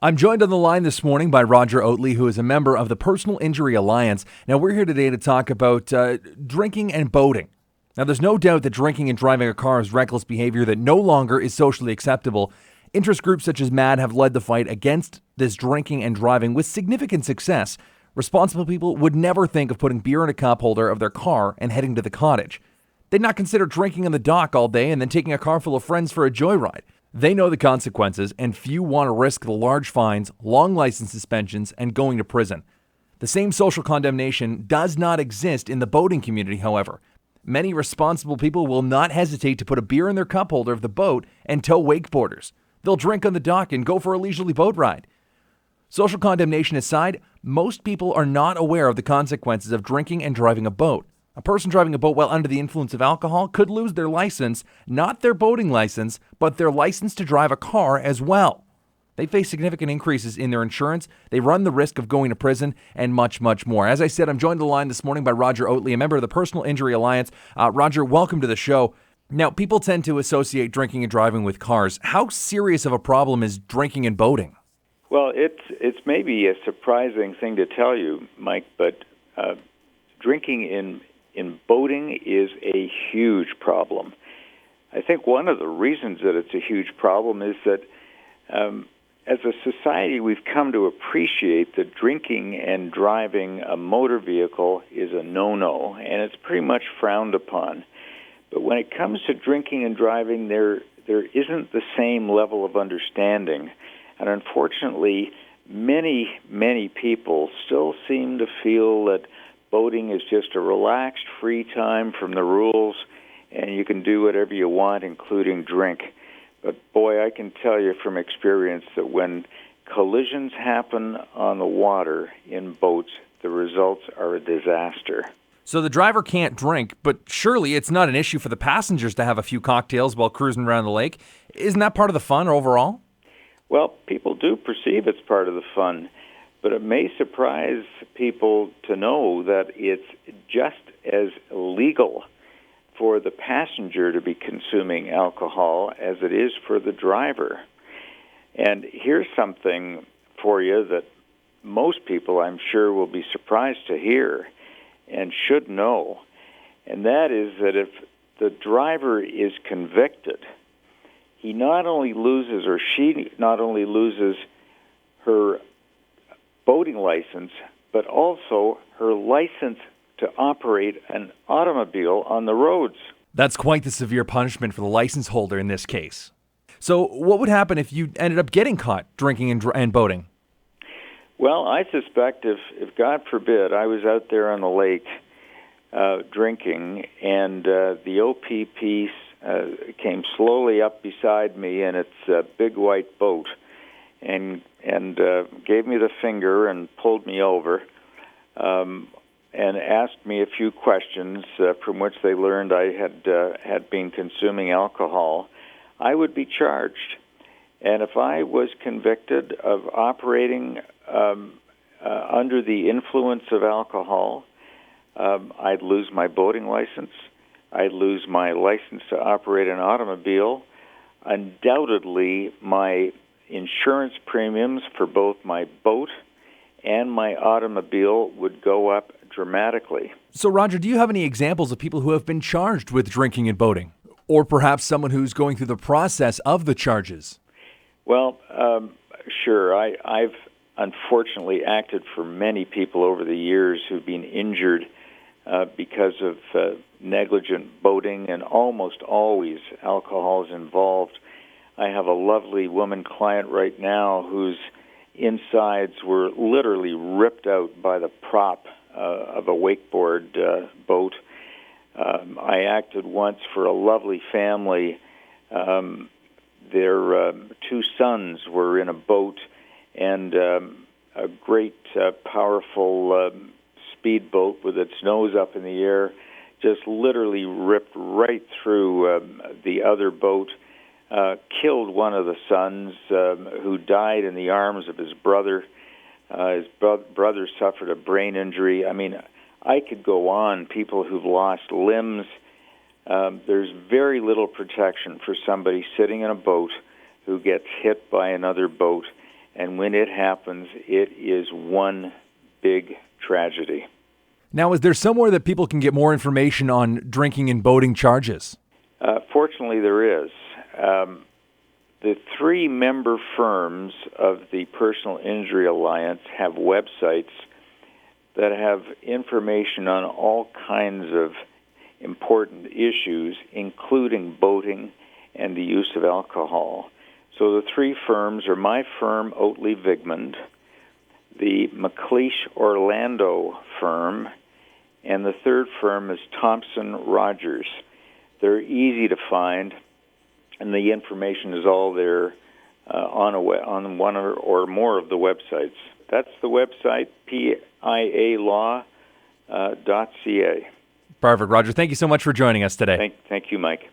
I'm joined on the line this morning by Roger Oatley, who is a member of the Personal Injury Alliance. Now, we're here today to talk about drinking and boating. Now, there's no doubt that drinking and driving a car is reckless behavior that no longer is socially acceptable. Interest groups such as MAD have led the fight against this drinking and driving with significant success. Responsible people would never think of putting beer in a cup holder of their car and heading to the cottage. They'd not consider drinking on the dock all day and then taking a car full of friends for a joyride. They know the consequences, and few want to risk the large fines, long license suspensions, and going to prison. The same social condemnation does not exist in the boating community, however. Many responsible people will not hesitate to put a beer in their cup holder of the boat and tow wakeboarders. They'll drink on the dock and go for a leisurely boat ride. Social condemnation aside, most people are not aware of the consequences of drinking and driving a boat. A person driving a boat while under the influence of alcohol could lose their license, not their boating license, but their license to drive a car as well. They face significant increases in their insurance, they run the risk of going to prison, and much, much more. As I said, I'm joined on the line this morning by Roger Oatley, a member of the Personal Injury Alliance. Roger, welcome to the show. Now, people tend to associate drinking and driving with cars. How serious of a problem is drinking and boating? Well, it's maybe a surprising thing to tell you, Mike, but drinking in boating is a huge problem. I think one of the reasons that it's a huge problem is that as a society we've come to appreciate that drinking and driving a motor vehicle is a no-no, and it's pretty much frowned upon. But when it comes to drinking and driving, there isn't the same level of understanding. And unfortunately, many people still seem to feel that boating is just a relaxed, free time from the rules, and you can do whatever you want, including drink. But boy, I can tell you from experience that when collisions happen on the water in boats, the results are a disaster. So the driver can't drink, but surely it's not an issue for the passengers to have a few cocktails while cruising around the lake. Isn't that part of the fun overall? Well, people do perceive it's part of the fun. But it may surprise people to know that it's just as illegal for the passenger to be consuming alcohol as it is for the driver. And here's something for you that most people, I'm sure, will be surprised to hear and should know, and that is that if the driver is convicted, he not only loses, or she not only loses her boating license, but also her license to operate an automobile on the roads. That's quite the severe punishment for the license holder in this case. So what would happen if you ended up getting caught drinking and boating? Well, I suspect if God forbid, I was out there on the lake drinking, and the OPP came slowly up beside me in its big white boat, and gave me the finger and pulled me over, and asked me a few questions from which they learned I had been consuming alcohol, I would be charged. And if I was convicted of operating under the influence of alcohol, I'd lose my boating license. I'd lose my license to operate an automobile. Undoubtedly, my insurance premiums for both my boat and my automobile would go up dramatically. So, Roger, do you have any examples of people who have been charged with drinking and boating? Or perhaps someone who's going through the process of the charges? Well, sure. I've unfortunately acted for many people over the years who've been injured because of negligent boating, and almost always alcohol is involved. I have a lovely woman client right now whose insides were literally ripped out by the prop of a wakeboard boat. I acted once for a lovely family. Their two sons were in a boat, and a great, powerful speedboat with its nose up in the air just literally ripped right through the other boat, killed one of the sons who died in the arms of his brother. His brother suffered a brain injury. I mean, I could go on. People who've lost limbs. There's very little protection for somebody sitting in a boat who gets hit by another boat. and when it happens, it is one big tragedy. Now, is there somewhere that people can get more information on drinking and boating charges? Fortunately, there is. The 3 member firms of the Personal Injury Alliance have websites that have information on all kinds of important issues, including boating and the use of alcohol. So the 3 firms are my firm, Oatley Vigmund, the McLeish Orlando firm, and the 3rd firm is Thompson Rogers. They're easy to find, and the information is all there on one or more of the websites. That's the website, pialaw.ca. Perfect, Roger. Thank you so much for joining us today. Thank you, Mike.